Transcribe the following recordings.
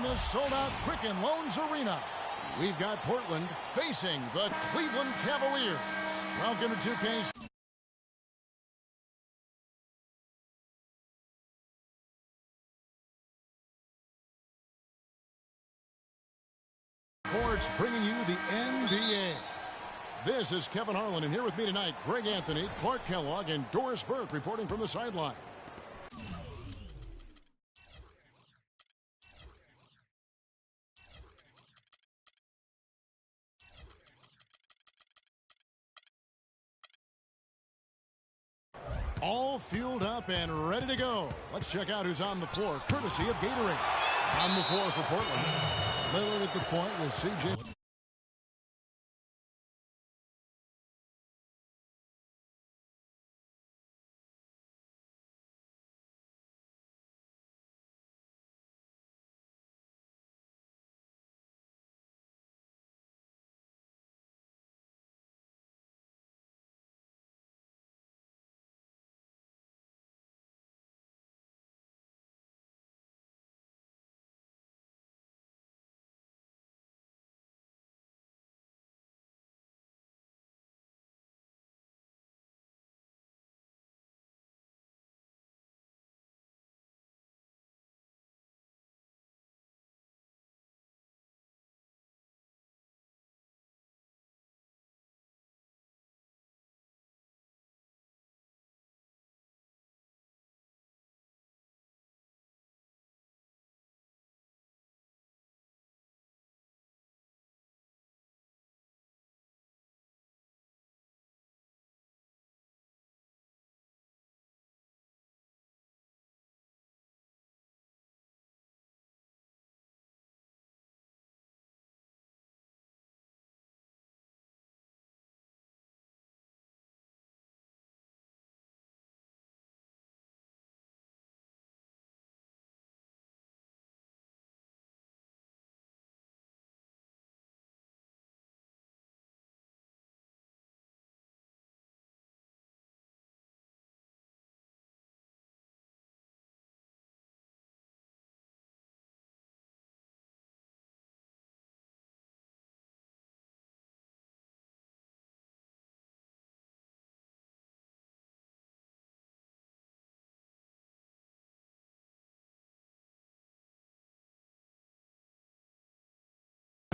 the sold-out Quicken Loans Arena. We've got Portland facing the Cleveland Cavaliers. Welcome to 2K's. Sports bringing you the NBA. This is Kevin Harlan, and here with me tonight, Greg Anthony, Clark Kellogg, and Doris Burke reporting from the sideline. All fueled up and ready to go. Let's check out who's on the floor, courtesy of Gatorade. On the floor for Portland, Lillard at the point with C.J.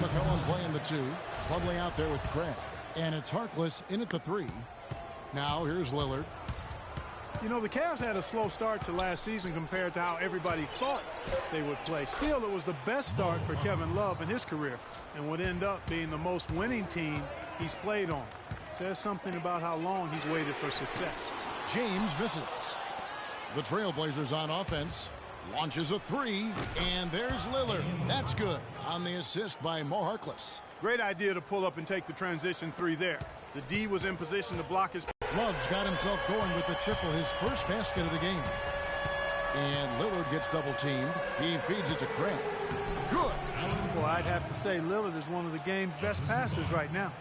McCollum playing the two. Plumlee out there with Craig. And it's Harkless in at the three. Now here's Lillard. You know, the Cavs had a slow start to last season compared to how everybody thought they would play. Still, it was the best start for Kevin Love in his career and would end up being the most winning team he's played on. Says something about how long he's waited for success. James misses. The Trailblazers on offense. Launches a three, and there's Lillard. That's good on the assist by Mo Harkless. Great idea to pull up and take the transition three there. The D was in position to block his... Love's got himself going with the triple, his first basket of the game. And Lillard gets double-teamed. He feeds it to Craig. Good. Well, I'd have to say Lillard is one of the game's best passers right now.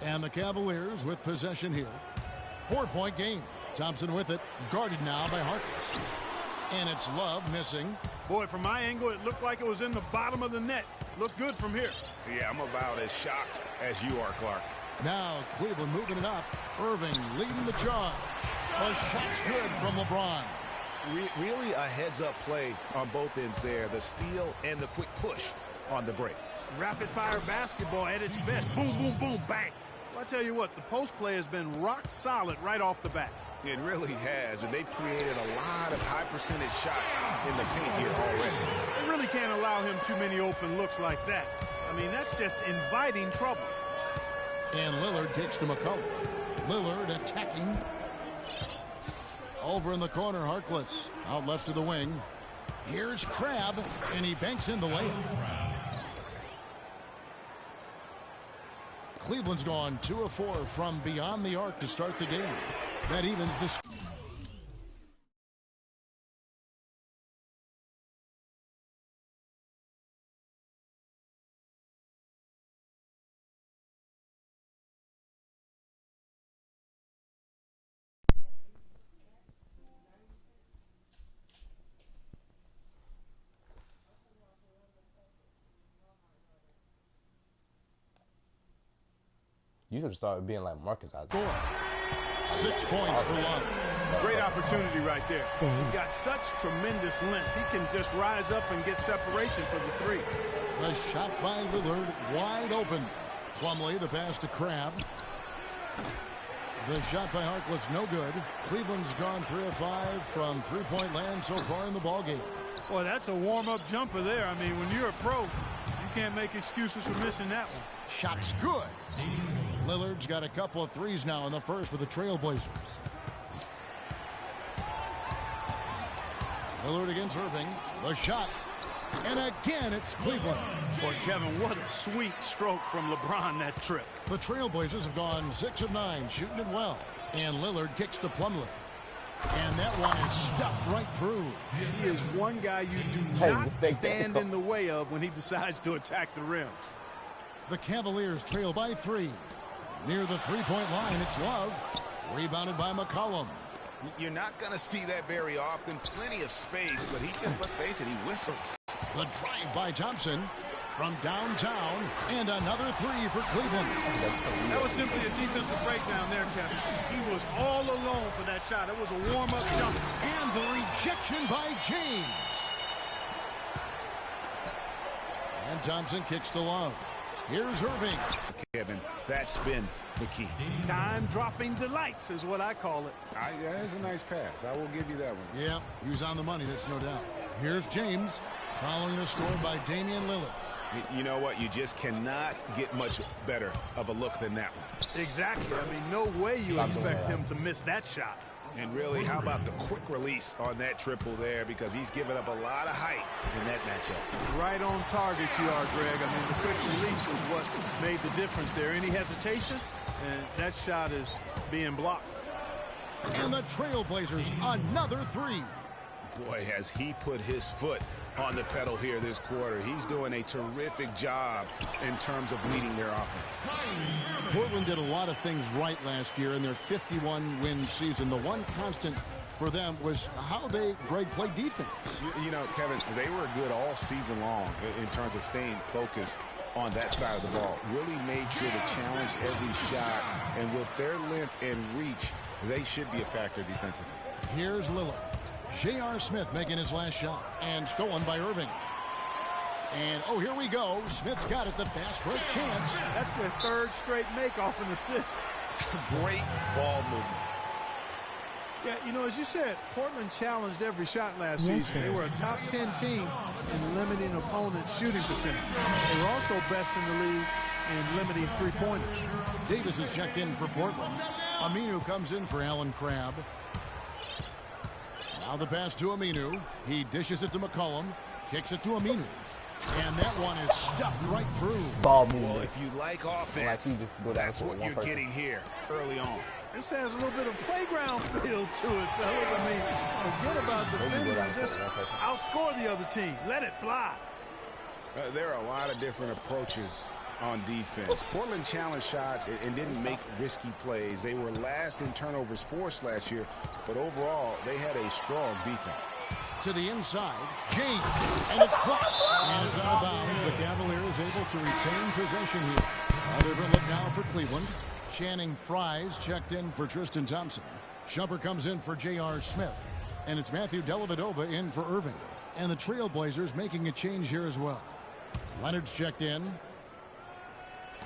And the Cavaliers with possession here. 4-point game. Thompson with it, guarded now by Harkless. And it's Love missing. Boy, from my angle, it looked like it was in the bottom of the net. Looked good from here. Yeah, I'm about as shocked as you are, Clark. Now Cleveland moving it up. Irving leading the charge. A shot's good from LeBron. Really a heads-up play on both ends there. The steal and the quick push on the break. Rapid-fire basketball at its best. Boom, boom, boom, bang. Well, I tell you what, the post play has been rock solid right off the bat. It really has, and they've created a lot of high-percentage shots in the paint here already. They really can't allow him too many open looks like that. I mean, that's just inviting trouble. And Lillard kicks to McCollum. Lillard attacking. Over in the corner, Harkless. Out left to the wing. Here's Crabbe, and he banks in the layup. Cleveland's gone 2 of 4 from beyond the arc to start the game. That evens the score. You should start being like Marcus out there. 6 points for Love. Great opportunity right there. He's got such tremendous length. He can just rise up and get separation for the three. The shot by Lillard, wide open. Plumlee, the pass to Crabbe. The shot by Harkless, no good. Cleveland's gone 3 of 5 from three-point land so far in the ballgame. Well, that's a warm-up jumper there. I mean, when you're a pro, you can't make excuses for missing that one. Shot's good. Lillard's got a couple of threes now in the first for the Trailblazers. Lillard against Irving. The shot. And again, it's Cleveland. Boy, Kevin, what a sweet stroke from LeBron that trip. The Trailblazers have gone 6 of 9, shooting it well. And Lillard kicks to Plumlee. And that one is stuffed right through. He is one guy you do not stand in the way of when he decides to attack the rim. The Cavaliers trail by 3. Near the three-point line, it's Love. Rebounded by McCollum. You're not going to see that very often. Plenty of space, but he just, let's face it, he whistles. The drive by Thompson from downtown, and another 3 for Cleveland. That was simply a defensive breakdown there, Kevin. He was all alone for that shot. It was a warm-up jump. And the rejection by James. And Thompson kicks to Love. Here's Irving. Kevin, that's been the key. Time-dropping delights is what I call it. That's a nice pass. I will give you that one. Yeah, he was on the money, that's no doubt. Here's James, following the score by Damian Lillard. You know what? You just cannot get much better of a look than that one. Exactly. I mean, no way you expect him to miss that shot. And really, how about the quick release on that triple there? Because he's given up a lot of height in that matchup. Right on target you are, Greg. I mean, the quick release was what made the difference there. Any hesitation, and that shot is being blocked. And the Trailblazers, another 3. Boy, has he put his foot on the pedal here this quarter. He's doing a terrific job in terms of leading their offense. Portland did a lot of things right last year in their 51-win season. The one constant for them was how Greg, played defense. You know, Kevin, they were good all season long in terms of staying focused on that side of the ball. Really made sure to challenge every shot. And with their length and reach, they should be a factor defensively. Here's Lillard. J.R. Smith making his last shot, and stolen by Irving. And, oh, here we go. Smith's got it, the fast break chance. That's their third straight make off an assist. Great ball movement. Yeah, you know, as you said, Portland challenged every shot last season. They were a top 10 team in limiting opponents' shooting percentage. They were also best in the league in limiting three-pointers. Davis is checked in for Portland. Aminu comes in for Allen Crabbe. Now the pass to Aminu. He dishes it to McCollum. Kicks it to Aminu. And that one is stuffed right through. Ball movement. Well, if you like offense, that's what you're getting here early on. This has a little bit of playground feel to it, fellas. I mean, forget about defending. Just outscore the other team. Let it fly. There are a lot of different approaches on defense. Portland challenged shots and didn't make risky plays. They were last in turnovers forced last year, but overall, they had a strong defense. To the inside, James, and it's blocked. And it's out of bounds. The Cavaliers able to retain possession here. A different look now for Cleveland. Channing Fries checked in for Tristan Thompson. Shumpert comes in for J.R. Smith. And it's Matthew Dellavedova in for Irving. And the Trailblazers making a change here as well. Leonard's checked in.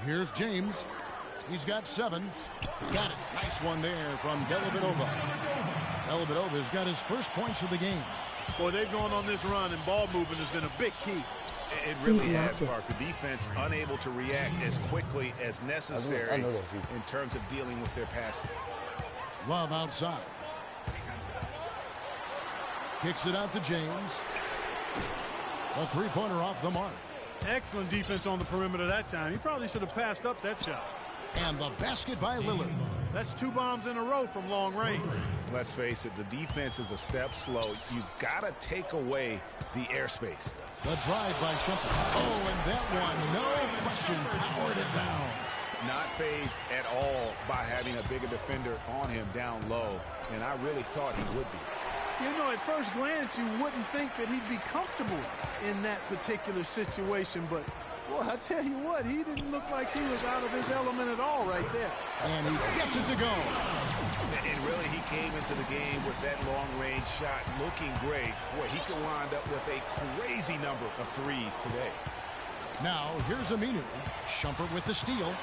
Here's James. He's got 7. Got it. Nice one there from Dellavedova. Dellavedova's got his first points of the game. Boy, they've gone on this run, and ball movement has been a big key. It really has, Mark. The defense unable to react as quickly as necessary in terms of dealing with their passing. Love outside. Kicks it out to James. A three-pointer off the mark. Excellent defense on the perimeter that time. He probably should have passed up that shot. And the basket by Lillard. That's 2 bombs in a row from long range. Let's face it, the defense is a step slow. You've got to take away the airspace. The drive by Shumpert. Oh, and that one, no question, powered it down. Not fazed at all by having a bigger defender on him down low, and I really thought he would be. You know, at first glance, you wouldn't think that he'd be comfortable in that particular situation, but Well, I tell you what, he didn't look like he was out of his element at all right there. And he gets it to go. And really, he came into the game with that long-range shot looking great. Boy, he could wind up with a crazy number of threes today. Now, here's Aminu. Shumpert with the steal.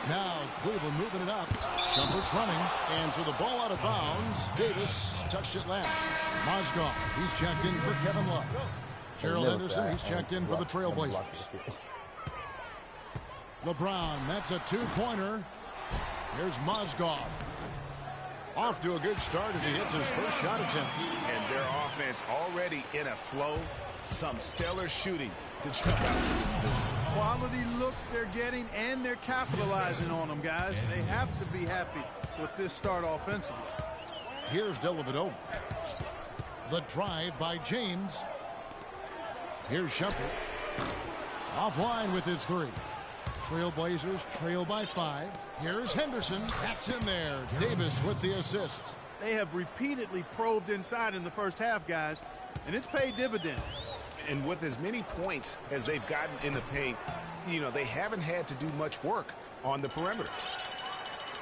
Now, Cleveland moving it up. Shumpert's running. And so the ball out of bounds. Davis touched it last. Mozgov, he's checked in for Kevin Love. Gerald Henderson, he's checked in for the Trailblazers. LeBron, that's a two-pointer. Here's Mozgov. Off to a good start as he hits his first shot attempt. And their offense already in a flow. Some stellar shooting to jump out. Quality looks they're getting, and they're capitalizing on them, guys. They have to be happy with this start offensively. Here's Dellavedova. The drive by James. Here's Shumpert. Offline with his three. Trailblazers trail by 5. Here's Henderson. That's in there. Davis with the assist. They have repeatedly probed inside in the first half, guys, and it's paid dividends. And with as many points as they've gotten in the paint, you know, they haven't had to do much work on the perimeter.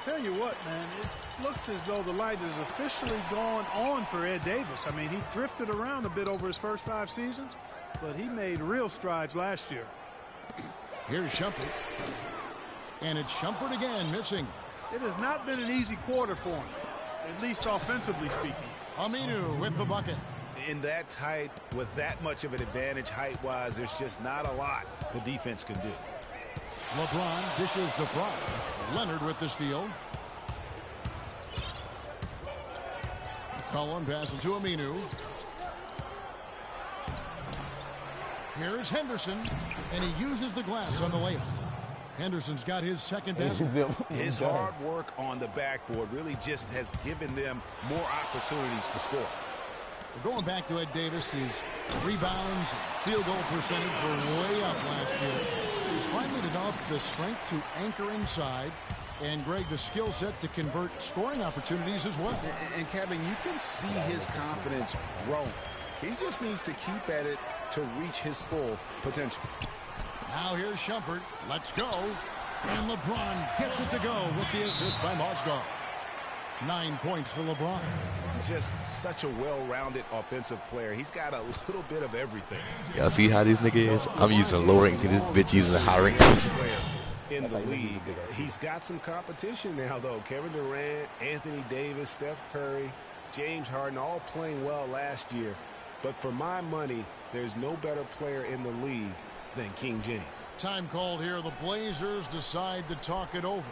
Tell you what, man, it looks as though the light has officially gone on for Ed Davis. I mean, he drifted around a bit over his first 5 seasons, but he made real strides last year. Here's Shumpert. And it's Shumpert again, missing. It has not been an easy quarter for him, at least offensively speaking. Aminu with the bucket. In that tight, with that much of an advantage height-wise, there's just not a lot the defense can do. LeBron dishes to Fry. Leonard with the steal. Cullen passes to Aminu. Here's Henderson, and he uses the glass on the layup. Henderson's got his second basket. His hard work on the backboard really just has given them more opportunities to score. We're going back to Ed Davis. His rebounds and field goal percentage were way up last year. He's finally developed the strength to anchor inside, and, Greg, the skill set to convert scoring opportunities as well. And Kevin, you can see his confidence grow. He just needs to keep at it to reach his full potential. Now here's Shumpert. Let's go. And LeBron gets it to go with the assist by Mozgov. 9 points for LeBron. Just such a well-rounded offensive player. He's got a little bit of everything. Y'all see how this nigga is? I'm using low rank to this bitch using a high rank. In the league, he's got some competition now, though. Kevin Durant, Anthony Davis, Steph Curry, James Harden, all playing well last year. But for my money, there's no better player in the league than King James. Time called here. The Blazers decide to talk it over.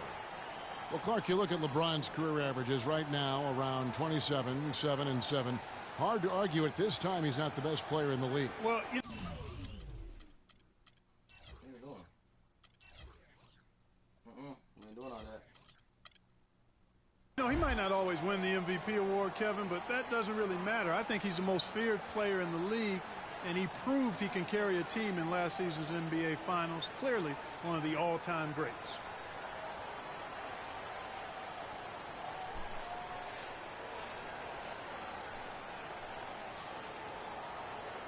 Well, Clark, you look at LeBron's career averages right now around 27, 7 and 7. Hard to argue at this time he's not the best player in the league. Well, What are you doing? We ain't doing all that. you know, he might not always win the MVP award, Kevin, but that doesn't really matter. I think he's the most feared player in the league, and he proved he can carry a team in last season's NBA Finals. Clearly one of the all-time greats.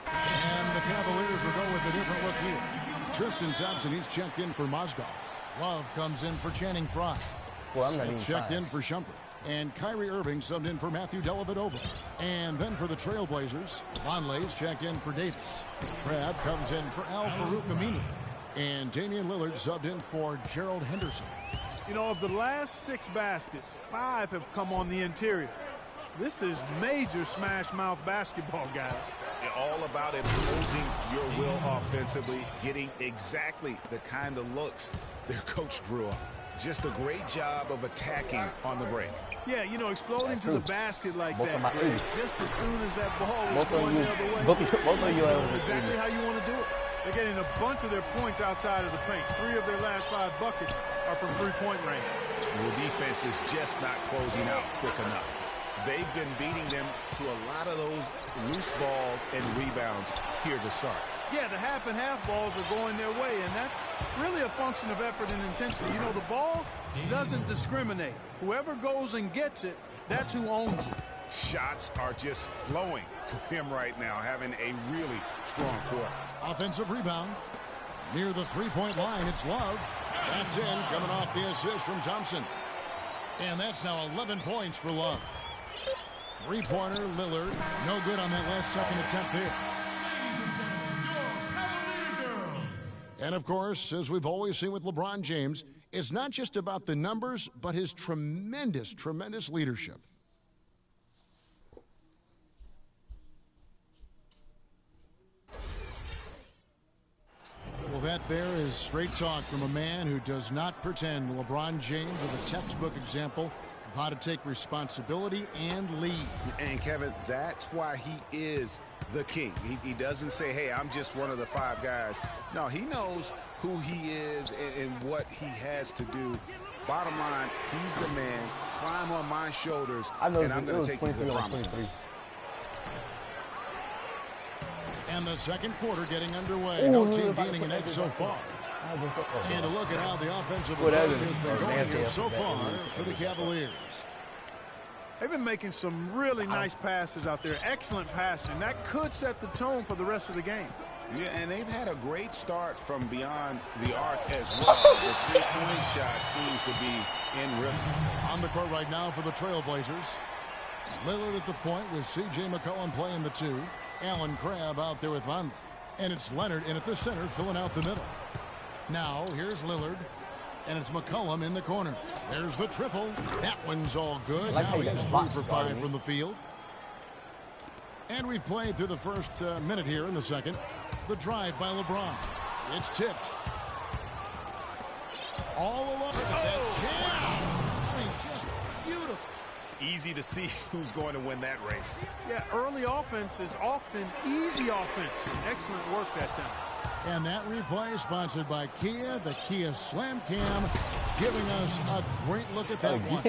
And the Cavaliers will go with a different look here. Tristan Thompson, he's checked in for Mozgov. Love comes in for Channing Frye. Well, I'm not Smith even checked trying. in for Shumpert. And Kyrie Irving subbed in for Matthew Dellavedova. And then for the Trailblazers, Vonleh's checked in for Davis. Crabbe comes in for Al Farouk Aminu. And Damian Lillard subbed in for Gerald Henderson. You know, of the last 6 baskets, 5 have come on the interior. This is major smash-mouth basketball, guys. All about imposing your will offensively, getting exactly the kind of looks their coach drew up. Just a great job of attacking on the break. Yeah, you know, exploding to the basket like Both of my that, ears. just as soon as that ball was Both of going you- the other way. both of you So are exactly how you want to do it. They're getting a bunch of their points outside of the paint. 3 of their last 5 buckets are from three-point range. The defense is just not closing out quick enough. They've been beating them to a lot of those loose balls and rebounds here to start. Yeah, the half and half balls are going their way, and that's really a function of effort and intensity. You know, the ball doesn't discriminate. Whoever goes and gets it, that's who owns it. Shots are just flowing for him right now, having a really strong quarter. Offensive rebound. Near the three-point line, it's Love. That's in, coming off the assist from Thompson. And that's now 11 points for Love. Three-pointer, Lillard. No good on that last second attempt there. And, of course, as we've always seen with LeBron James, it's not just about the numbers, but his tremendous, tremendous leadership. Well, that there is straight talk from a man who does not pretend. LeBron James is a textbook example of how to take responsibility and lead. And, Kevin, that's why he is the king. He doesn't say, hey, I'm just one of the 5 guys. No, he knows who he is and what he has to do. Bottom line, he's the man. Climb on my shoulders, and I'm going to take you to the promised land. And the second quarter getting underway. No team gaining an edge so far. And to look at how the offensive approach has been going here so far for the Cavaliers. They've been making some really nice passes out there. Excellent passing. That could set the tone for the rest of the game. Yeah, and they've had a great start from beyond the arc as well. The three-point shot seems to be in rhythm. On the court right now for the Trailblazers. Lillard at the point with C.J. McCollum playing the 2. Allen Crabbe out there with Von. And it's Leonard in at the center filling out the middle. Now here's Lillard. And it's McCollum in the corner. There's the triple. That one's all good. Now he's 3 for 5 from the field. And we've played through the first minute here in the second. The drive by LeBron. It's tipped. All along. That jam. I mean, just beautiful. Easy to see who's going to win that race. Yeah, early offense is often easy offense. Excellent work that time. And that replay sponsored by Kia, the Kia Slam Cam, giving us a great look at that one.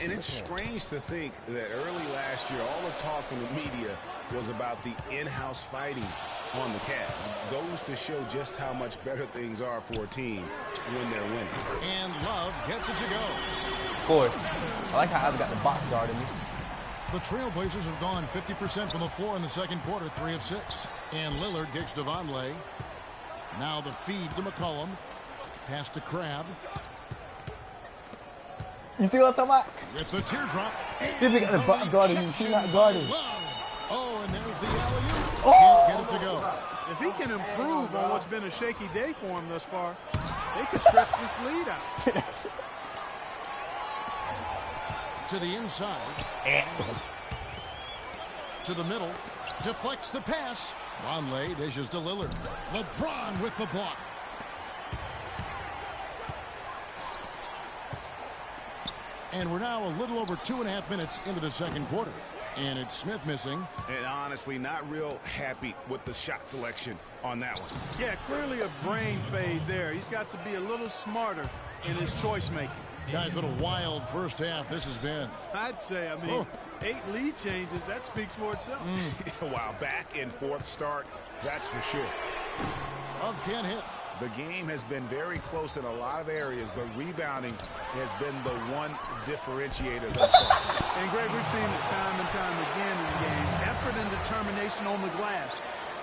And it's strange to think that early last year, all the talk in the media was about the in-house fighting on the Cavs. Goes to show just how much better things are for a team when they're winning. And Love gets it to go. Forward. I like how I've got the box guard in me. The Trailblazers have gone 50% from the floor in the second quarter, 3 of 6. And Lillard kicks to Vonleh. Now the feed to McCollum. Pass to Crabbe. You see what I'm talking about? With the teardrop. If you got the box guard in you, she's not guarding. Oh, and there's the alley-oop. Can't get it to go. If he can improve on what's been a shaky day for him thus far, they could stretch this lead out. To the inside. To the middle. Deflects the pass. Vonleh dishes to Lillard. LeBron with the block. And we're now a little over 2.5 minutes into the second quarter. And it's Smith missing. And honestly, not real happy with the shot selection on that one. Yeah, clearly a brain fade there. He's got to be a little smarter in his choice making. Guys, what a wild first half this has been. I'd say, 8 lead changes, that speaks for itself. Wow, back and forth start, that's for sure. Love can't hit. The game has been very close in a lot of areas, but rebounding has been the one differentiator thus far. And, Greg, we've seen it time and time again in the game. Effort and determination on the glass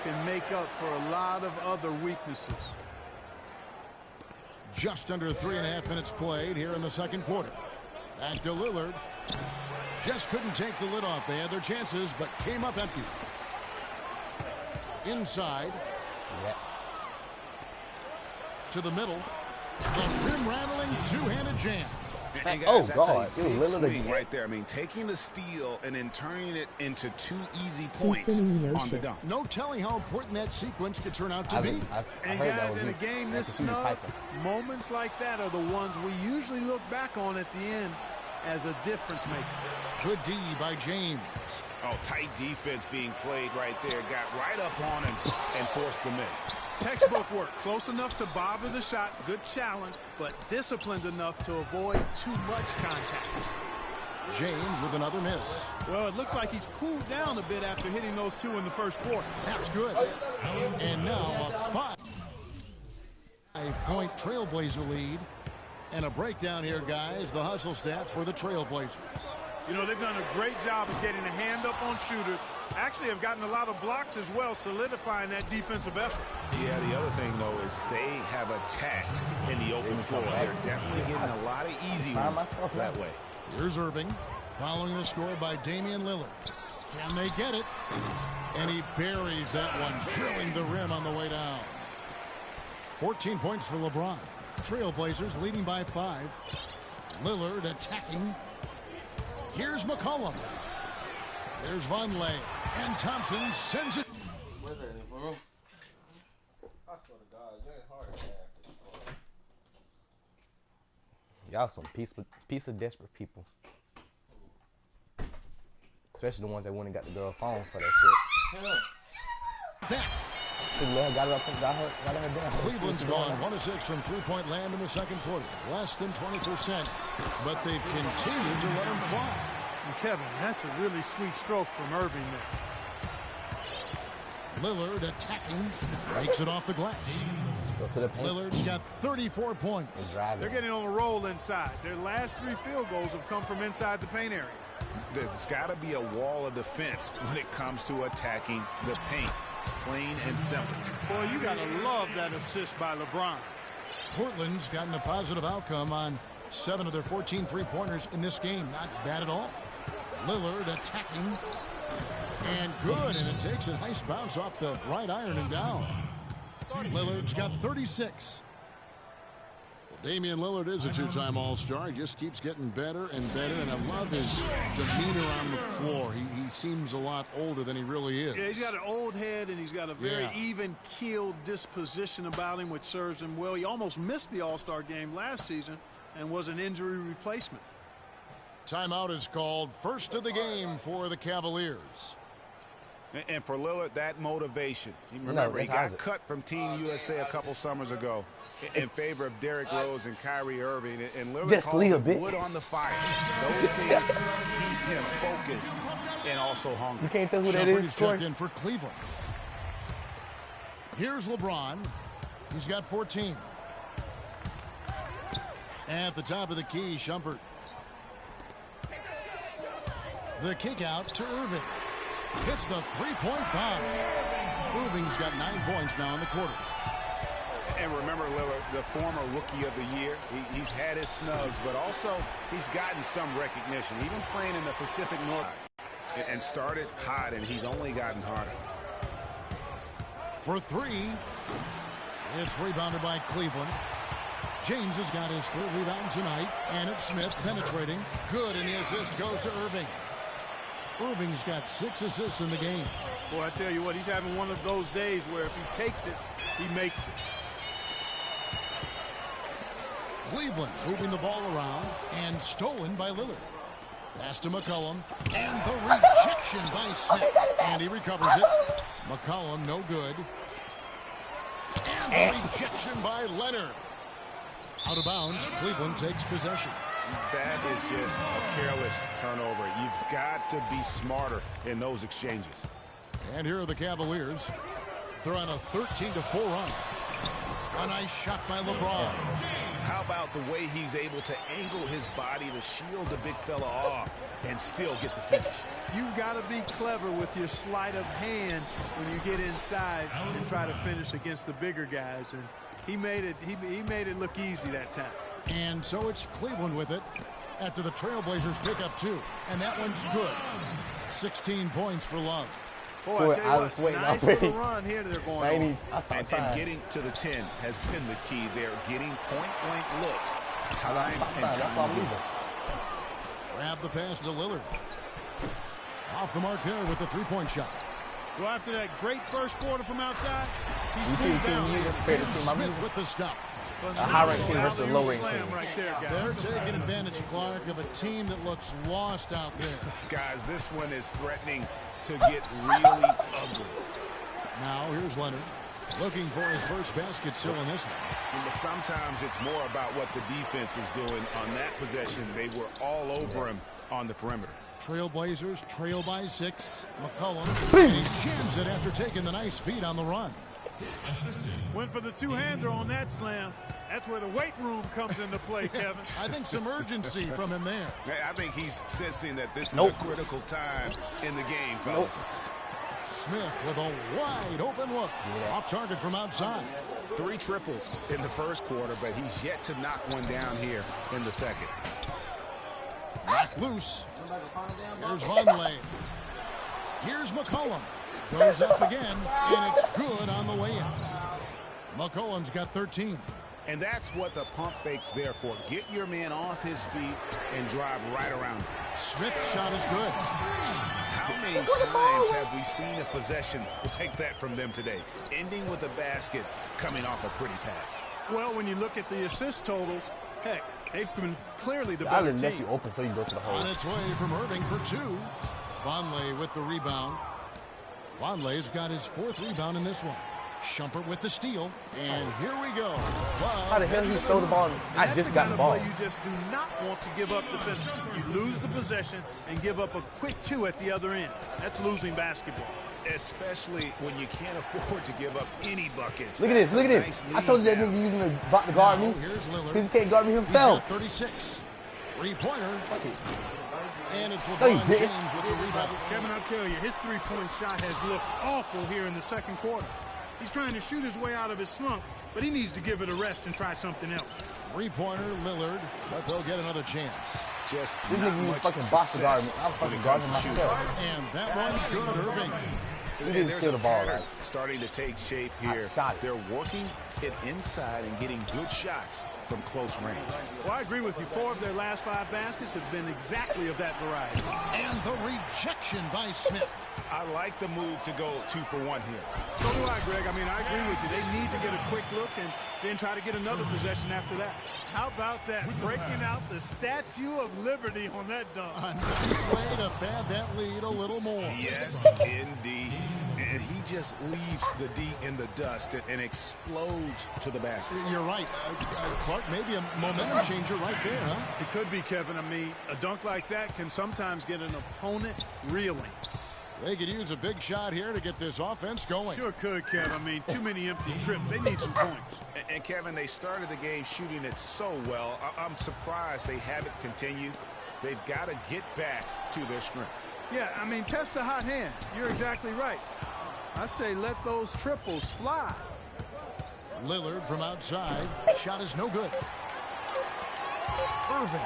can make up for a lot of other weaknesses. Just under 3.5 minutes played here in the second quarter. Back to Lillard. Just couldn't take the lid off. They had their chances, but came up empty. Inside. Yeah. To the middle. The rim-rattling two-handed jam. And Oh, guys, that's God. a big Lillard swing again. right there. I mean, taking the steal and then turning it into 2 easy points on the dunk. No telling how important that sequence could turn out to be. And guys, in a game this snug, moments like that are the ones we usually look back on at the end as a difference maker. Good D by James. Oh, tight defense being played right there. Got right up on him and forced the miss. Textbook work. Close enough to bother the shot. Good challenge, but disciplined enough to avoid too much contact. James with another miss. Well, it looks like he's cooled down a bit after hitting those 2 in the first quarter. That's good. And now a 5-point Trailblazer lead. And a breakdown here, guys. The hustle stats for the Trailblazers. You know, they've done a great job of getting a hand up on shooters. Actually have gotten a lot of blocks as well, solidifying that defensive effort. Yeah, the other thing, though, is they have attacked in the open floor. They're definitely getting a lot of easy ones that way. Here's Irving, following the score by Damian Lillard. Can they get it? And he buries that one, drilling the rim on the way down. 14 points for LeBron. Trailblazers leading by 5. Lillard attacking. Here's McCollum. There's Vonleh. And Thompson sends it. Y'all some piece of desperate people. Especially the ones that went and got the girl phone for that shit. Got her down. Cleveland's gone 1 of 6 from three-point land in the second quarter. Less than 20%. But they've continued to let him fly. And Kevin, that's a really sweet stroke from Irving there. Lillard attacking. Breaks it off the glass. Go to the paint. Lillard's got 34 points. They're getting on a roll inside. Their last 3 field goals have come from inside the paint area. There's got to be a wall of defense when it comes to attacking the paint. Plain and simple. Boy, you got to love that assist by LeBron. Portland's gotten a positive outcome on 7 of their 14 three-pointers in this game. Not bad at all. Lillard attacking. And good. And it takes a nice bounce off the right iron and down. Lillard's got 36. Damian Lillard is a 2-time All-Star. He just keeps getting better and better, and I love his demeanor on the floor. He seems a lot older than he really is. Yeah, he's got an old head, and he's got a very even-keeled disposition about him, which serves him well. He almost missed the All-Star game last season and was an injury replacement. Timeout is called. First of the game for the Cavaliers. And for Lillard, that motivation. Remember, he got cut from Team USA a couple summers ago in favor of Derrick Rose and Kyrie Irving. And Lillard calls it wood on the fire. Those things keep him focused and also hungry. You can't tell who that is. Checked in for Cleveland. Here's LeBron. He's got 14. At the top of the key, Shumpert. The kick out to Irving. Hits the three-point bomb. Irving's got 9 points now in the quarter. And remember, Lillard, the former Rookie of the Year, he's had his snubs, but also he's gotten some recognition, even playing in the Pacific Northwest. And started hot, and he's only gotten harder. For 3, it's rebounded by Cleveland. James has got his 3rd rebound tonight. And it's Smith penetrating. Good, and the assist goes to Irving. Irving's got 6 assists in the game. Boy, I tell you what, he's having one of those days where if he takes it, he makes it. Cleveland moving the ball around and stolen by Lillard. Pass to McCollum and the rejection by Smith. And he recovers it. McCollum no good. And the rejection by Leonard. Out of bounds, Cleveland takes possession. That is just a careless turnover. You've got to be smarter in those exchanges. And here are the Cavaliers. They're on a 13-4 run. A nice shot by LeBron. How about the way he's able to angle his body to shield the big fella off and still get the finish? You've got to be clever with your sleight of hand when you get inside and try to finish against the bigger guys. And he made it look easy that time. And so it's Cleveland with it after the Trailblazers pick up 2. And that one's good. 16 points for Love. Boy, I was waiting nice little run here they're going on. And getting to the 10 has been the key. They're getting point-blank looks time and time again. Grab the pass to Lillard. Off the mark there with the three-point shot. Well, after that great first quarter from outside, he's moved down. Ben Smith with the stuff. A high-ranked team versus a low-ranked team. Right there, they're taking advantage, Clark, of a team that looks lost out there. Guys, this one is threatening to get really ugly. Now, here's Leonard. Looking for his first basket still in this one. But sometimes it's more about what the defense is doing on that possession. They were all over him on the perimeter. Trailblazers trail by 6. McCollum, and he jams it after taking the nice feed on the run. Went for the two-hander on that slam. That's where the weight room comes into play, Kevin. I think some urgency from him there. I think he's sensing that this is a critical time in the game, fellas. Smith with a wide open look. Off target from outside. 3 triples in the first quarter, but he's yet to knock one down here in the second. Knocked loose. Here's Vonleh. Here's McCollum. Goes up again, and it's good on the way out. McCollum's got 13. And that's what the pump fake's there for. Get your man off his feet and drive right around him. Smith's shot is good. How many times have we seen a possession like that from them today? Ending with a basket, coming off a pretty pass. Well, when you look at the assist totals, heck, they've been clearly the I better didn't let team. you open so you go to the hole. On its way from Irving for 2. Vonleh with the rebound. Vonleh's got his 4th rebound in this one. Shumpert with the steal, and here we go. How the hell he throw the ball? I just got the ball. You just do not want to give up defensively. You lose the possession and give up a quick 2 at the other end. That's losing basketball. Especially when you can't afford to give up any buckets. Look at this, look at this. Nice I told you that nigga using the bot to guard me. Here's Lillard. Because he can't guard me himself. He's got 36. 3-pointer. And it's No, LeBron he didn't. James with the rebound. Kevin, I'll tell you, his 3-point shot has looked awful here in the second quarter. He's trying to shoot his way out of his slump, but he needs to give it a rest and try something else. 3-pointer, Lillard, but they'll get another chance. Just This nigga used fucking box to guard me. I'm fucking guarding myself. And that one's good, Irving. And there's steal a the ball, pattern right? starting to take shape here. shot it. They're working it inside and getting good shots from close range. Well, I agree with you. 4 of their last 5 baskets have been exactly of that variety. And the rejection by Smith. I like the move to go 2 for 1 here. So do I, Greg. I mean, I agree with you. They need to get a quick look and then try to get another possession after that. How about that? Breaking out the Statue of Liberty on that dunk. A nice way to pad that lead a little more. Yes, indeed. And he just leaves the D in the dust and explodes to the basket. You're right. Clark, maybe a momentum changer right there, huh? It could be, Kevin. I mean, a dunk like that can sometimes get an opponent reeling. They could use a big shot here to get this offense going. Sure could, Kevin. I mean, too many empty trips. They need some points. And Kevin, they started the game shooting it so well. I'm surprised they haven't continued. They've got to get back to their strength. Yeah, I mean, test the hot hand. You're exactly right. I say let those triples fly. Lillard from outside. Shot is no good. Irving.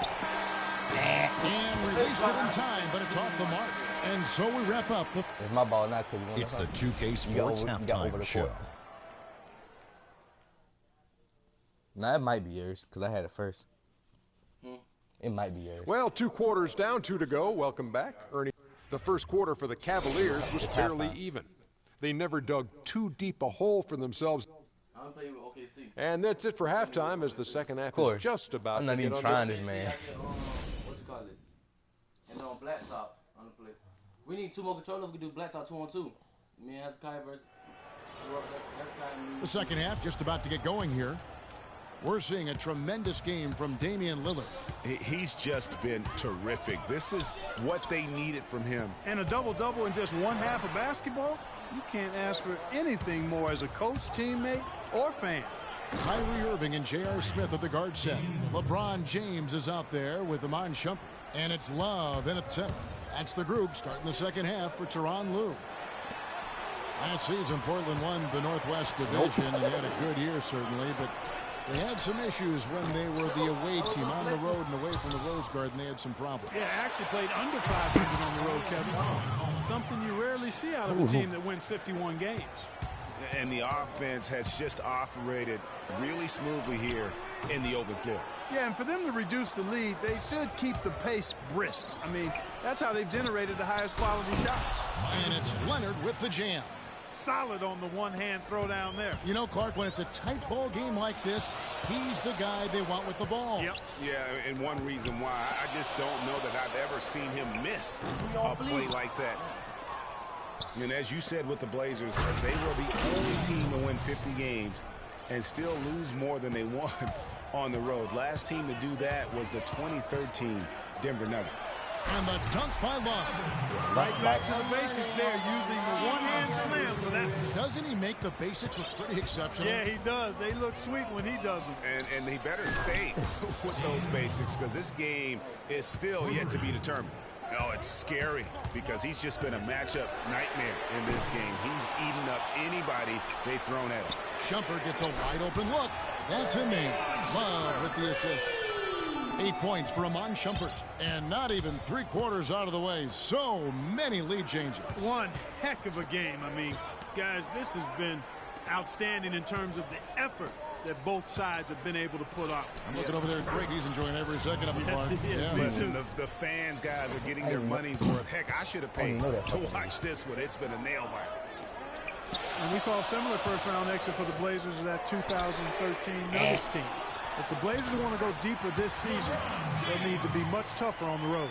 And released it in time, but it's off the mark. And so we wrap up. It's my ball, not because It's the 2K Sports Halftime Show. Nah, it might be yours because I had it first. It might be yours. Well, 2 quarters down, 2 to go. Welcome back, Ernie. The first quarter for the Cavaliers was fairly even. They never dug too deep a hole for themselves. And that's it for halftime as the second half is just about I'm not to even get trying underway. this, man. What you call it? And on black top on the play. We need 2 more controllers. We can do black top 2-on-2. Me and Hezekiah versus The second half just about to get going here. We're seeing a tremendous game from Damian Lillard. He's just been terrific. This is what they needed from him. And a double-double in just 1/2 of basketball? You can't ask for anything more as a coach, teammate, or fan. Kyrie Irving and J.R. Smith at the guard set. LeBron James is out there with Iman Shumpert. And it's Love in at center. That's the group starting the second half for Tyronn Lue. Last season, Portland won the Northwest Division and had a good year, certainly, but they had some issues when they were the away team on the road and away from the Rose Garden. They had some problems. Yeah, actually played under 500 on the road, Kevin. Something you rarely see out of a team that wins 51 games. And the offense has just operated really smoothly here in the open floor. Yeah, and for them to reduce the lead, they should keep the pace brisk. I mean, that's how they've generated the highest quality shots. And it's Leonard with the jam. Solid on the one-hand throw down there. You know, Clark, when it's a tight ball game like this, he's the guy they want with the ball. Yep. Yeah, and one reason why, I just don't know that I've ever seen him miss a play like that. And as you said with the Blazers, they were the only team to win 50 games and still lose more than they won on the road. Last team to do that was the 2013 Denver Nuggets. And the dunk by Love. Right back to the basics there, using the one-hand slam for that. Doesn't he make the basics look pretty exceptional? Yeah, he does. They look sweet when he does them. And he better stay with those basics because this game is still yet to be determined. Oh, it's scary because he's just been a matchup nightmare in this game. He's eaten up anybody they've thrown at him. Shumpert gets a wide open look. That's in there. Love with the assist. 8 points for Amon Shumpert. And not even 3/4 out of the way. So many lead changes. One heck of a game. I mean, guys, this has been outstanding in terms of the effort that both sides have been able to put out. I'm looking over there at Greg. He's enjoying every second of it, Yes, Mark. he is. Yeah. Me Listen, the fans, guys, are getting their money's worth. Heck, I should have paid to watch this one. It's been a nail biter. And we saw a similar first-round exit for the Blazers of that 2013 Nuggets team. If the Blazers want to go deeper this season, they'll need to be much tougher on the road.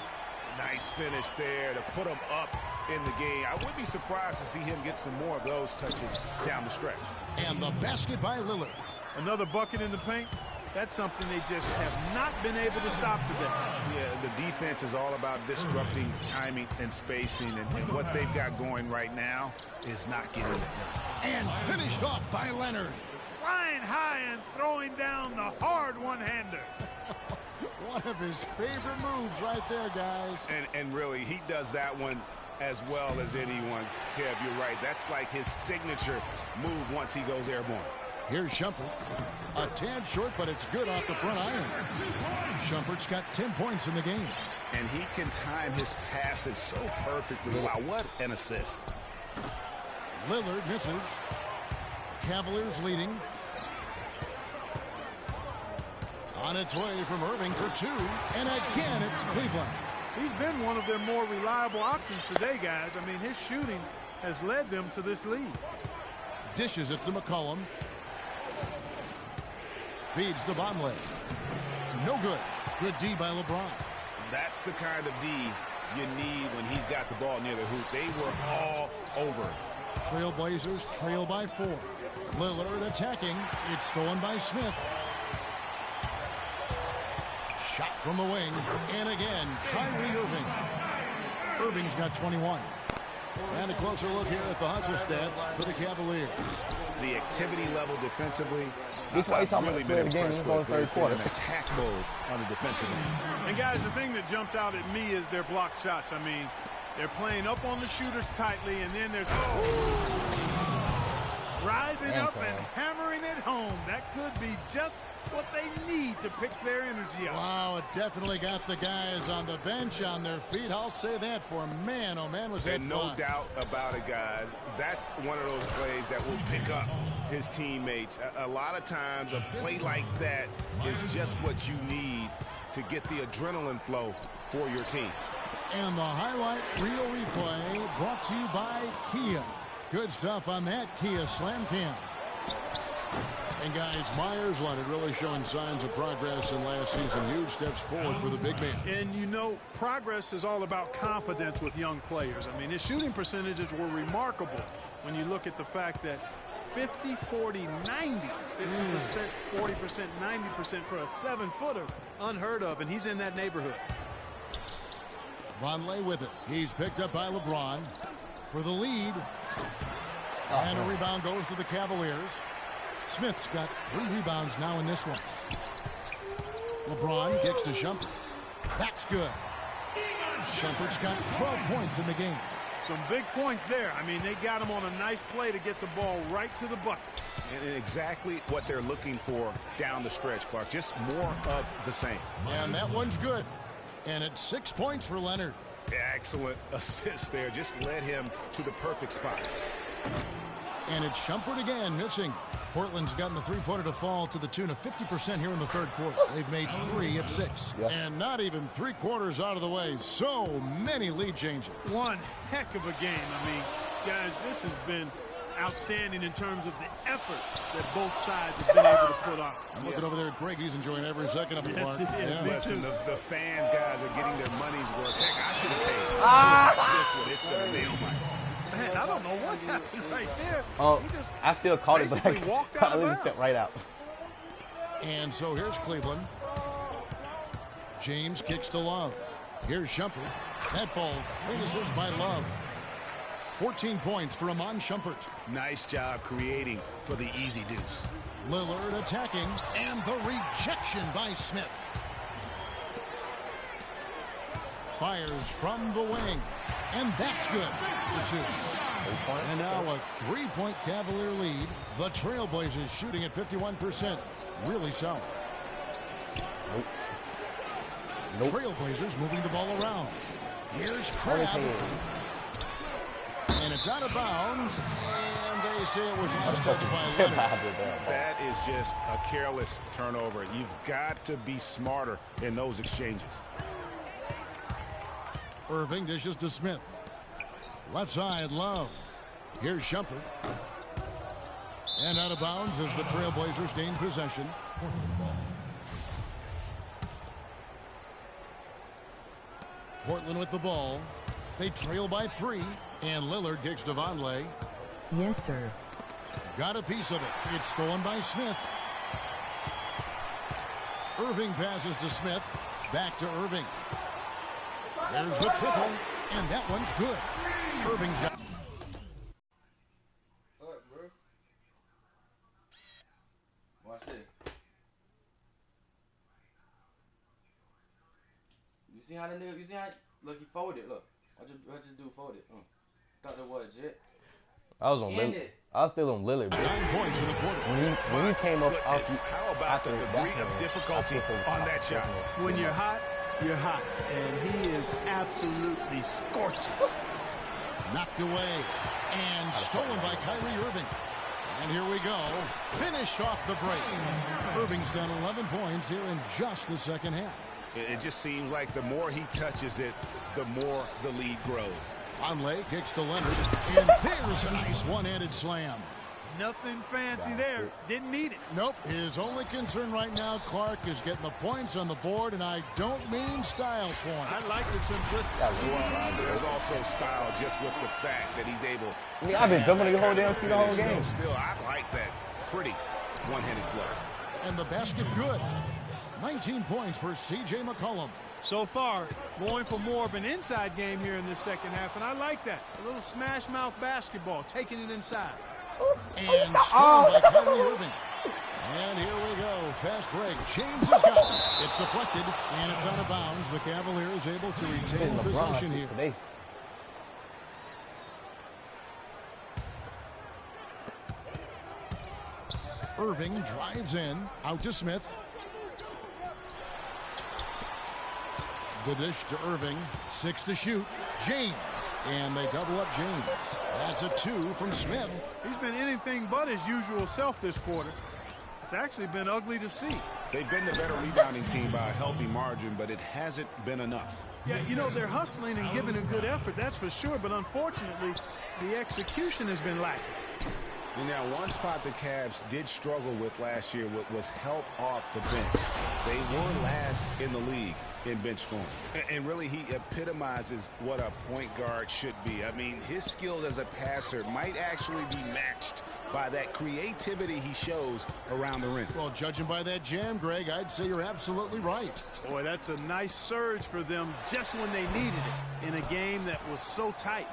Nice finish there to put him up in the game. I wouldn't be surprised to see him get some more of those touches down the stretch. And the basket by Lillard. Another bucket in the paint. That's something they just have not been able to stop today. Yeah, the defense is all about disrupting timing and spacing, and what they've got going right now is not getting it done. And finished off by Leonard. Flying high and throwing down the hard one-hander. One of his favorite moves right there, guys. And really, he does that one as well as anyone. Kev, you're right. That's like his signature move once he goes airborne. Here's Shumpert. A tad short, but it's good off the front iron. Shumpert's got 10 points in the game. And he can time his passes so perfectly. Wow, what an assist. Lillard misses. Cavaliers leading. On its way from Irving for two. And again, it's Cleveland. He's been one of their more reliable options today, guys. I mean, his shooting has led them to this lead. Dishes it to McCollum. Feeds to Bonley. No good. Good D by LeBron. That's the kind of D you need when he's got the ball near the hoop. They were all over. Trailblazers trail by 4. Lillard attacking. It's stolen by Smith. Shot from the wing. And again, Kyrie Irving. Irving's got 21. And a closer look here at the hustle stats for the Cavaliers. The activity level defensively, This is why you're really talking about the game in the third quarter. an attack mode on the defensive end. And guys, the thing that jumps out at me is their block shots. I mean, they're playing up on the shooters tightly, and then they're rising up and hammering it home. That could be just what they need to pick their energy up. Wow, it definitely got the guys on the bench on their feet. I'll say that for man, oh man, was that And no fun. doubt about it, guys. That's one of those plays that will pick up his teammates. A lot of times, a play like that is just what you need to get the adrenaline flow for your team. And the highlight reel replay brought to you by Kia. Good stuff on that Kia Slam Cam. And guys, Myers Leonard really showing signs of progress in last season. Huge steps forward for the big man. And you know, progress is all about confidence with young players. I mean, his shooting percentages were remarkable when you look at the fact that 50, 40, 90, 50%, 40%, 90% for a 7-footer, unheard of, and he's in that neighborhood. Vonleh with it. He's picked up by LeBron for the lead. And a rebound goes to the Cavaliers. Smith's got 3 rebounds now in this one. LeBron kicks to Shumpert. That's good. Shumpert's got 12 points in the game. Some big points there. I mean, they got him on a nice play to get the ball right to the bucket. And exactly what they're looking for down the stretch, Clark. Just more of the same. And that one's good. And it's 6 points for Leonard. Excellent assist there. Just led him to the perfect spot. And it's Shumpert again, missing. Portland's gotten the three-pointer to fall to the tune of 50% here in the third quarter. They've made 3 of 6. Yep. And not even 3/4 out of the way. So many lead changes. One heck of a game. I mean, guys, this has been outstanding in terms of the effort that both sides have been able to put on. I'm looking over there at Greg. He's enjoying every second of it, Yes, Clark. he is. Yeah. Me Listen, too. the fans, guys, are getting their money's worth. Heck, I should have paid. Watch this one. It's going to nail my. Man, I don't know what happened right there. Oh, He just I still caught it, but basically walked out I of literally bounds. stepped right out. And so here's Cleveland. James kicks to Love. Here's Shumpert. That falls. Great assist by Love. 14 points for Amon Shumpert. Nice job creating for the easy deuce. Lillard attacking, and the rejection by Smith. Fires from the wing, and that's good for 2. And now a 3-point Cavalier lead. The Trailblazers shooting at 51%. Really solid. Trailblazers moving the ball around. Here's Crabbe. And it's out of bounds. And they say it was last touched by Leonard. That is just a careless turnover. You've got to be smarter in those exchanges. Irving dishes to Smith. Left side, Love. Here's Shumpert. And out of bounds as the Trailblazers gain possession. Portland with the ball. They trail by 3. And Lillard kicks to Vonleh. Yes, sir. Got a piece of it. It's stolen by Smith. Irving passes to Smith. Back to Irving. There's the triple. And that one's good. Irving's got... What, bro? Watch this. You see how the nigga, you see how, look, he folded, look. What just do folded? Thought that was Jet. I was on Lillard. I was still on Lillard, bro. 9 points in the quarter. When you came up out, how about the degree of difficulty on that shot? When you're hot, you're hot. And he is absolutely scorching. Knocked away. And stolen by Kyrie Irving. And here we go. Finished off the break. Irving's done 11 points here in just the second half. It just seems like the more he touches it, the more the lead grows. Vonleh kicks to Leonard, and there's a nice one-handed slam. Nothing fancy there. Didn't need it. Nope. His only concern right now, Clark, is getting the points on the board, and I don't mean style points. I like the simplicity. Well, there's also style just with the fact that he's able. I mean, I've been jumping the whole damn through the whole game. Still, I like that pretty one-handed flush. And the basket good. 19 points for C.J. McCollum. So far, going for more of an inside game here in this second half, and I like that. A little smash mouth basketball, taking it inside. And stolen by Kyrie Irving. And here we go. Fast break. James has got it. It's deflected, and it's out of bounds. The Cavaliers able to retain possession here. Today. Irving drives in. Out to Smith. The dish to Irving. 6 to shoot. James. And they double up James. That's a 2 from Smith. He's been anything but his usual self this quarter. It's actually been ugly to see. They've been the better rebounding team by a healthy margin, but it hasn't been enough. Yeah, you know, they're hustling and giving a good effort, that's for sure, but unfortunately, the execution has been lacking. And now one spot the Cavs did struggle with last year was help off the bench. They were last in the league in bench scoring. And really, he epitomizes what a point guard should be. I mean, his skills as a passer might actually be matched by that creativity he shows around the rim. Well, judging by that jam, Greg, I'd say you're absolutely right. Boy, that's a nice surge for them just when they needed it in a game that was so tight.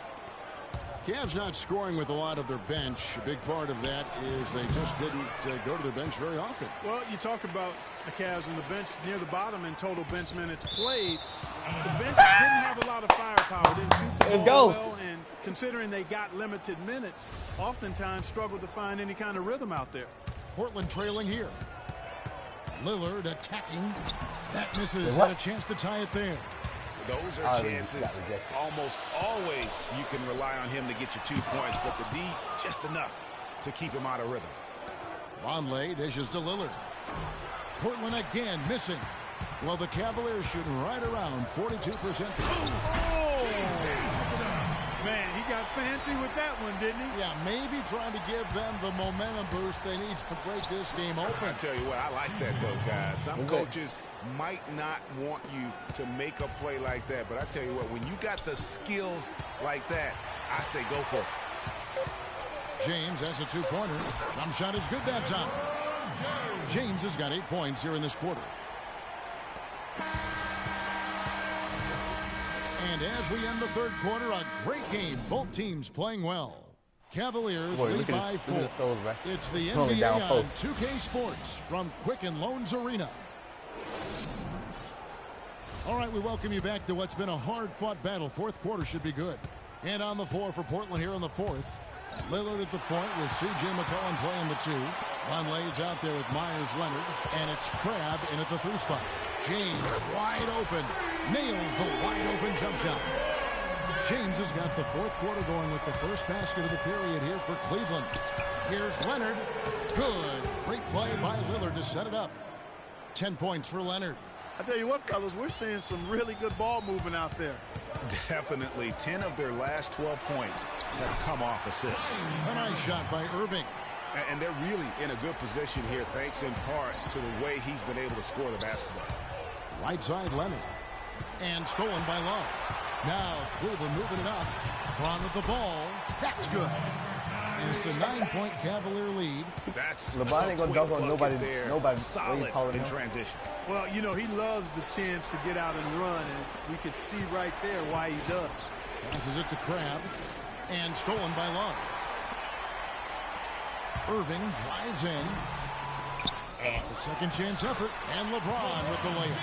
Cavs not scoring with a lot of their bench. A big part of that is they just didn't go to their bench very often. Well, you talk about the Cavs and the bench near the bottom in total bench minutes played. The bench didn't have a lot of firepower, didn't shoot the ball well, and considering they got limited minutes, oftentimes struggled to find any kind of rhythm out there. Portland trailing here. Lillard attacking. That misses. Had a chance to tie it there. Those are chances. Almost always you can rely on him to get you 2 points, but the D just enough to keep him out of rhythm. Vonleh dishes to Lillard. Portland again missing. Well, the Cavaliers shooting right around 42%. Man, he got fancy with that one, didn't he? Yeah, maybe trying to give them the momentum boost they need to break this game open. I tell you what, I like that though, guys. Some coaches might not want you to make a play like that, but I tell you what, when you got the skills like that, I say go for it. James, that's a 2-pointer. Some shot is good that time. James has got 8 points here in this quarter. And as we end the third quarter, a great game. Both teams playing well. Cavaliers lead by 4. It's the NBA on 2K Sports from Quicken Loans Arena. All right, we welcome you back to what's been a hard-fought battle. Fourth quarter should be good. And on the floor for Portland here in the fourth. Lillard at the point with C.J. McCollum playing the 2. Vonleh's out there with Myers Leonard. And it's Crabbe in at the 3 spot. James wide open. Nails the wide open jump shot. James has got the fourth quarter going with the first basket of the period here for Cleveland. Here's Leonard. Good. Great play by Lillard to set it up. 10 points for Leonard. I tell you what, fellas, we're seeing some really good ball movement out there. Definitely. 10 of their last 12 points have come off assists. A nice shot by Irving. And they're really in a good position here, thanks in part to the way he's been able to score the basketball. Right side, Leonard. And stolen by Love. Now Cleveland moving it up. LeBron with the ball. That's good. And it's a 9-point Cavalier lead. That's LeBron ain't gonna dunk on nobody. Nobody solid in transition. Well, you know, he loves the chance to get out and run, and we could see right there why he does. Passes it to Crabbe. And stolen by Love. Irving drives in. A second chance effort. And LeBron with the layup.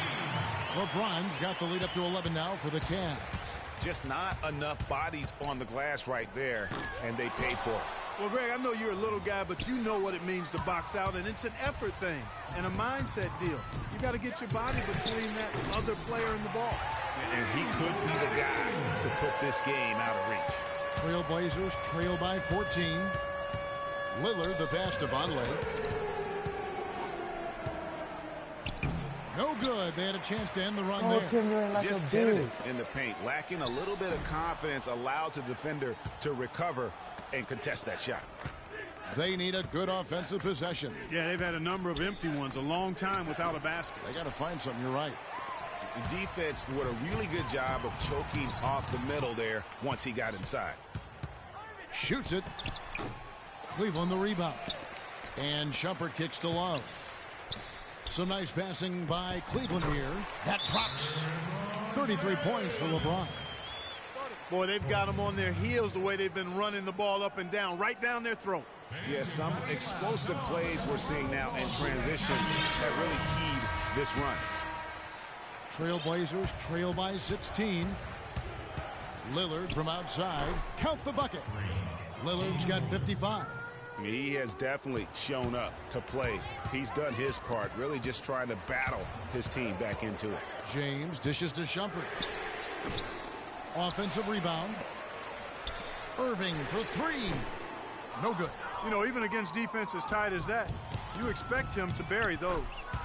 LeBron's got the lead up to 11 now for the Cavs. Just not enough bodies on the glass right there, and they paid for it. Well, Greg, I know you're a little guy, but you know what it means to box out, and it's an effort thing and a mindset deal. You got to get your body between that other player and the ball. And he could be the guy to put this game out of reach. Trailblazers trail by 14. Lillard, the pass to Vonleh. No good. They had a chance to end the run there. Like just tentative in the paint. Lacking a little bit of confidence, allowed the defender to recover and contest that shot. They need a good offensive possession. Yeah, they've had a number of empty ones, a long time without a basket. They got to find something. You're right. The defense did a really good job of choking off the middle there once he got inside. Shoots it. Cleveland the rebound. And Shumpert kicks to Love. Some nice passing by Cleveland here. That drops. 33 points for LeBron. Boy, they've got them on their heels the way they've been running the ball up and down, right down their throat. Yeah, some explosive plays we're seeing now in transition that really keyed this run. Trailblazers trail by 16. Lillard from outside. Count the bucket. Lillard's got 55. He has definitely shown up to play. He's done his part, really just trying to battle his team back into it. James dishes to Shumpert. Offensive rebound. Irving for 3. No good. You know, even against defense as tight as that, you expect him to bury those.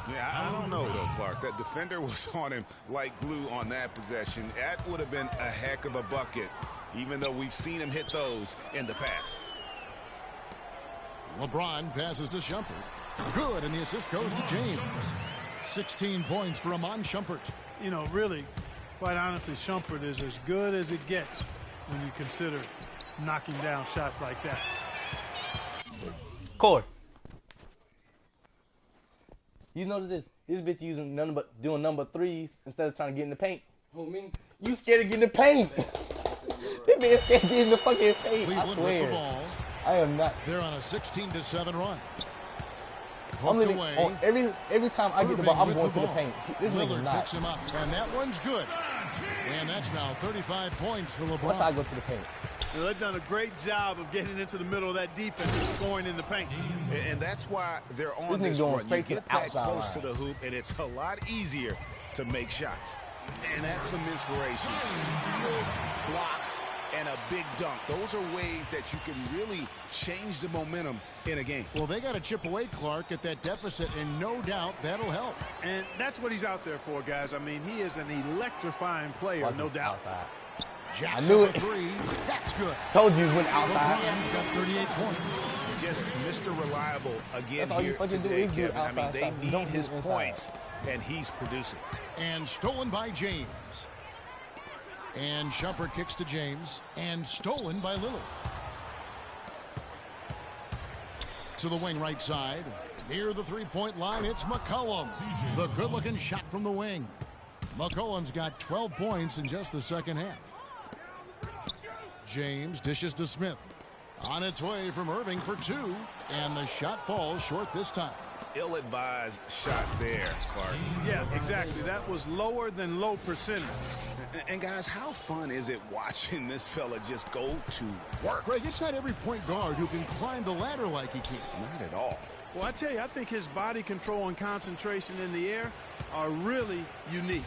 Yeah, I don't know, though, Clark. That defender was on him like glue on that possession. That would have been a heck of a bucket, even though we've seen him hit those in the past. LeBron passes to Shumpert. Good, and the assist goes to James. 16 points for Amon Shumpert. You know, really, quite honestly, Shumpert is as good as it gets when you consider knocking down shots like that. Corey, you notice this? This bitch using doing number 3s instead of trying to get in the paint. Who, me? You scared to get in the paint. This man scared to get in the fucking paint. Cleveland I swear. with the ball. I am not. They're on a 16-7 run. I'm Hooked away. away. Every time I get the ball, I'm going to the paint. This nigga's Lillard not. picks him up, and that one's good. And that's now 35 points for LeBron. Once I go to the paint. You know, they've done a great job of getting into the middle of that defense and scoring in the paint. And that's why they're on This this nigga going run. straight You to get the that outside close line. to the hoop, and it's a lot easier to make shots. And that's some inspiration. Steals, blocks, and a big dunk. Those are ways that you can really change the momentum in a game. Well, they got to chip away, Clark, at that deficit, and no doubt that'll help. And that's what he's out there for, guys. I mean, he is an electrifying player, no doubt. Outside. Jackson I knew it. 3. That's good. Told you he went outside. LeBron's got 38 points. Just Mr. Reliable again That's all you here fucking do today, is do Kevin. I mean, outside they shots. You need don't do his inside. points, and he's producing. And stolen by James. And Shumpert kicks to James. And stolen by Lillard. To the wing right side. Near the three-point line, it's McCollum. The good-looking shot from the wing. McCollum's got 12 points in just the second half. James dishes to Smith. On its way from Irving for 2, and the shot falls short this time. Ill-advised shot there, Clark. Yeah, exactly. That was lower than low percentage. And guys, how fun is it watching this fella just go to work? Greg, it's not every point guard who can climb the ladder like he can. Not at all. Well, I tell you, I think his body control and concentration in the air are really unique.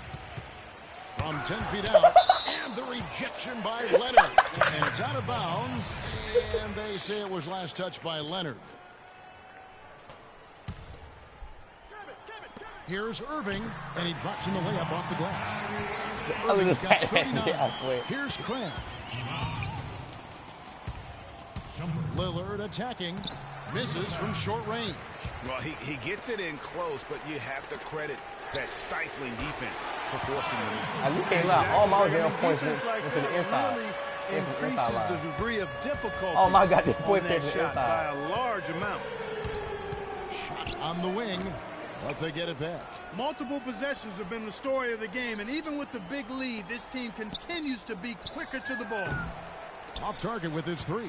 From 10 feet out, and the rejection by Leonard. And it's out of bounds, and they say it was last touched by Leonard. Here's Irving, and he drops in the layup off the glass. Irving's got 39. Here's Cram. Lillard attacking. Misses from short range. Well, he gets it in close, but you have to credit that stifling defense for forcing the miss. You can't lie. All my damn points went like into the inside. Really increases the degree of difficulty. Oh my God, the points that into the shot inside by a large amount. Shot on the wing, but they get it back. Multiple possessions have been the story of the game, and even with the big lead, this team continues to be quicker to the ball. Off target with his 3.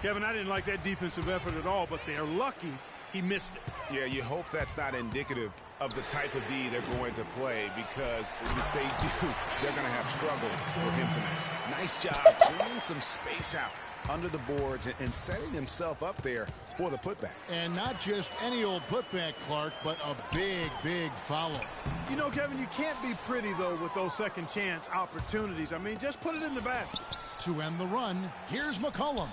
Kevin, I didn't like that defensive effort at all, but they're lucky he missed it. Yeah, you hope that's not indicative of the type of D they're going to play, because if they do, they're going to have struggles with him tonight. Nice job clearing some space out under the boards and setting himself up there for the putback. And not just any old putback, Clark, but a big, big foul. You know, Kevin, you can't be pretty, though, with those second chance opportunities. I mean, just put it in the basket. To end the run, here's McCollum.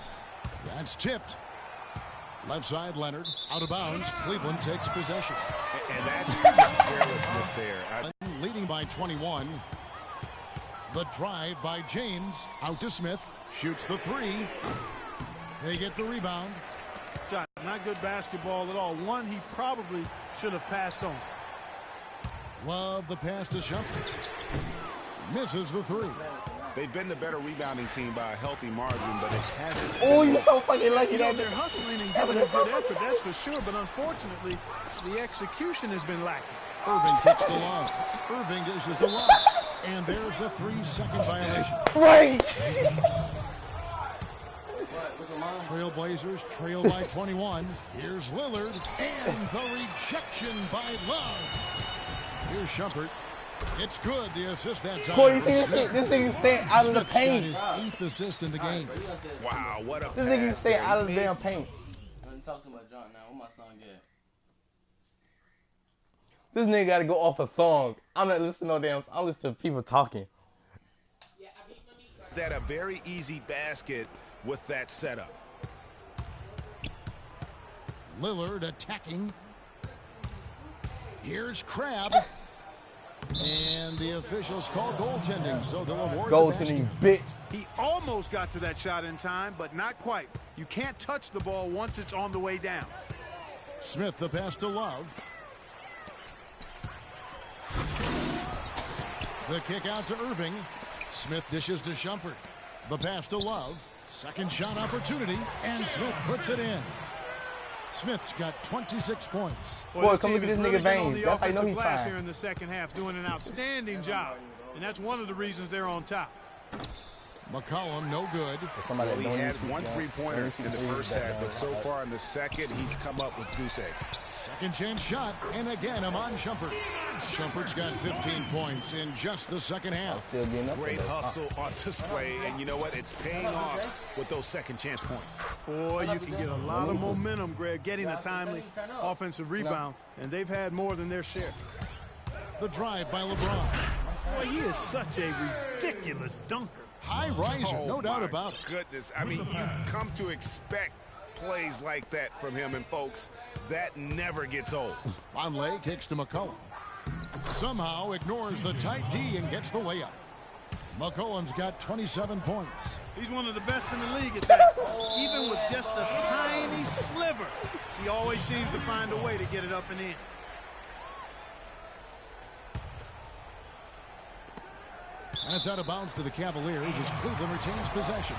That's tipped. Left side, Leonard. Out of bounds. Cleveland takes possession. And that's just carelessness there. Leading by 21. The drive by James. Out to Smith. Shoots the 3. They get the rebound. Not good basketball at all. One he probably should have passed on. Love the pass to Shumpert. Misses the 3. They've been the better rebounding team by a healthy margin, but it hasn't. Oh, you're so fucking lucky. They're hustling and giving a good effort, that's for sure. But unfortunately, the execution has been lacking. Irving kicks to Love. Irving dishes to Love. And there's the 3-second violation. Right. Trailblazers trail by 21. Here's Lillard. And the rejection by Love. Here's Shumpert. It's good, the assist that time. Boy, you see this nigga staying out of the paint. His 8th assist in the game. Wow, what a This nigga staying out of the damn paint. Talk to my John now. What my son get? This nigga got to go off a song. I'm not listening to no damn. I'm listening to people talking. That a very easy basket with that setup. Lillard attacking. Here's Crabbe. And the officials call goaltending, so they'll award goaltending, bitch. He almost got to that shot in time, but not quite. You can't touch the ball once it's on the way down. Smith, the pass to Love. The kick out to Irving. Smith dishes to Shumpert. The pass to Love. Second shot opportunity, and Smith puts it in. Smith's got 26 points. Boy, come look at this nigga veins. That's how you know he's fine. Here in the second half, doing an outstanding job, and that's one of the reasons they're on top. McCollum, no good. Well, he had one three-pointer in the first half, but so far in the second, he's come up with goose eggs. Second chance shot, and again, Amon Shumpert. Shumpert's got 15 points in just the second half. Still getting up. Great hustle on display, and you know what? It's paying off with those second chance points. Boy, you can get a lot of momentum, Greg, getting a timely offensive rebound, and they've had more than their share. The drive by LeBron. Boy, he is such a ridiculous dunker. High riser, no doubt about it. Goodness, I mean, you come to expect plays like that from him, and folks, that never gets old. Vonleh kicks to McCollum. Somehow ignores the tight D and gets the layup. McCollum's got 27 points. He's one of the best in the league at that. Even with just a tiny sliver, he always seems to find a way to get it up and in. That's out of bounds to the Cavaliers as Cleveland retains possession.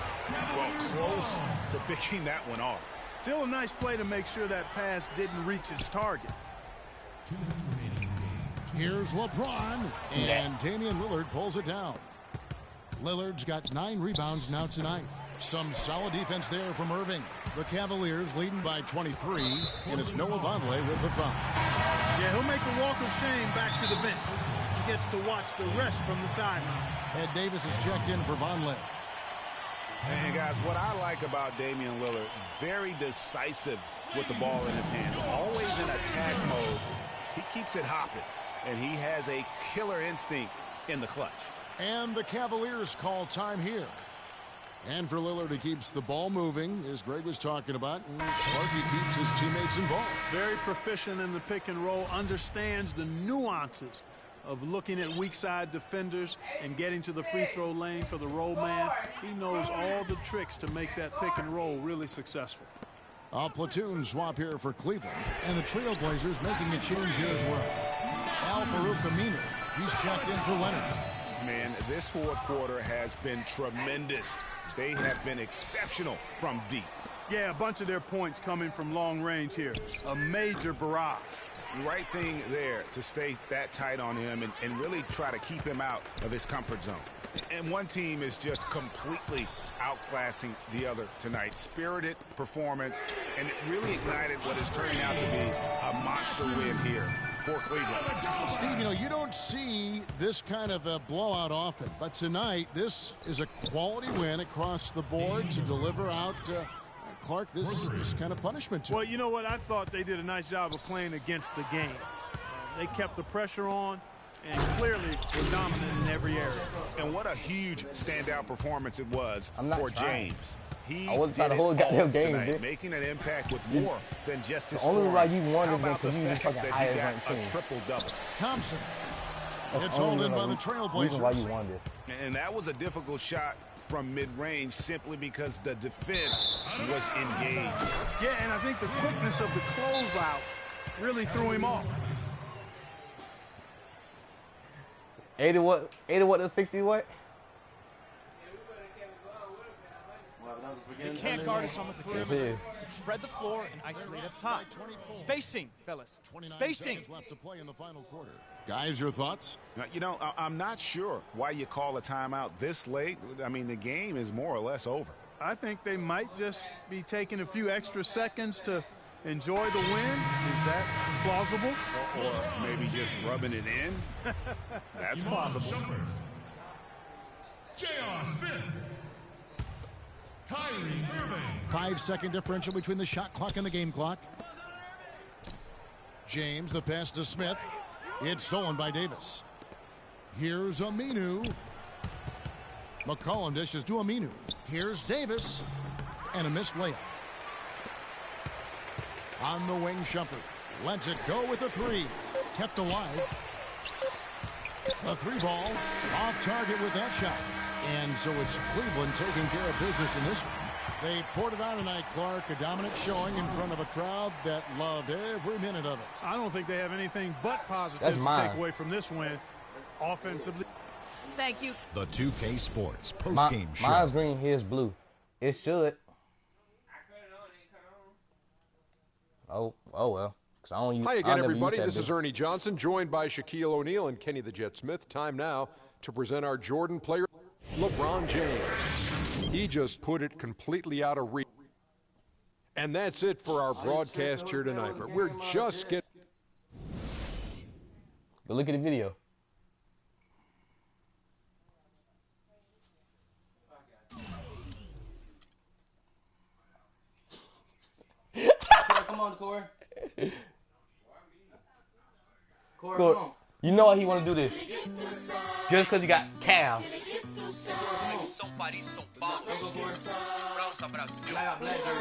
Well, close to picking that one off. Still a nice play to make sure that pass didn't reach its target. Here's LeBron, and Damian Lillard pulls it down. Lillard's got 9 rebounds now tonight. Some solid defense there from Irving. The Cavaliers leading by 23, and it's Noah Vonleh with the foul. Yeah, he'll make a walk of shame back to the bench. He gets to watch the rest from the sideline. Ed Davis is checked in for Vonleh. And guys, what I like about Damian Lillard, very decisive with the ball in his hands. Always in attack mode. He keeps it hopping, and he has a killer instinct in the clutch. And the Cavaliers call time here. And for Lillard, he keeps the ball moving, as Greg was talking about. And Clarkie keeps his teammates involved. Very proficient in the pick and roll, understands the nuances of looking at weak side defenders and getting to the free throw lane for the roll man. He knows all the tricks to make that pick and roll really successful. A platoon swap here for Cleveland. And the Trailblazers making a change here as well. Al-Farouq Aminu, he's checked in for Leonard. Man, this fourth quarter has been tremendous. They have been exceptional from deep. Yeah, a bunch of their points coming from long range here. A major barrage. Right thing there to stay that tight on him and really try to keep him out of his comfort zone. And one team is just completely outclassing the other tonight. Spirited performance, and it really ignited what is turning out to be a monster win here for Cleveland. Steve, you know, you don't see this kind of a blowout often, but tonight this is a quality win across the board to deliver out Clark this kind of punishment to. Well, you know what? I thought they did a nice job of playing against the game. They kept the pressure on and clearly were dominant in every area. And what a huge standout performance it was for James. I wasn't trying to hold goddamn game, tonight, dude. making an impact with more than just his The only scoring. reason why you won How is about because the you fact fucking that highest he got ranked a team. triple-double. Thompson. That's It's the hauled only in by the reason Trailblazers. why you won this. And that was a difficult shot from mid-range simply because the defense was engaged. Yeah, and I think the quickness of the closeout really threw him off. 80 what to 60 what? You can't guard us on the perimeter. Spread the floor and isolate up top. Spacing, fellas. 29 Spacing. seconds left to play in the final quarter. Guys, your thoughts? You know, I'm not sure why you call a timeout this late. I mean, the game is more or less over. I think they might just be taking a few extra seconds to enjoy the win. Is that plausible? Or maybe just rubbing it in. That's possible. J.R. Smith. Kyrie Irving. 5-second differential between the shot clock and the game clock. James, the pass to Smith. It's stolen by Davis. Here's Aminu. McCollum dishes to Aminu. Here's Davis. And a missed layup. On the wing, Shumpert. Lets it go with the three. Kept alive. The three ball. Off target with that shot. And so it's Cleveland taking care of business in this one. They poured it on tonight, Clark. A dominant showing in front of a crowd that loved every minute of it. I don't think they have anything but positives to take away from this win offensively. Thank you. The 2K Sports post-game show. Mine's green, his blue. It should. Oh well. I don't use, Hi again, everybody. This is Ernie Johnson, joined by Shaquille O'Neal and Kenny the Jet Smith. Time now to present our Jordan player, LeBron James. He just put it completely out of reach. And that's it for our broadcast here tonight. But we're just getting... Go look at the video. Come on, Corey. Corey, Corey, come on. you know why he want to do this? Just because he got calves. And I got black dirt.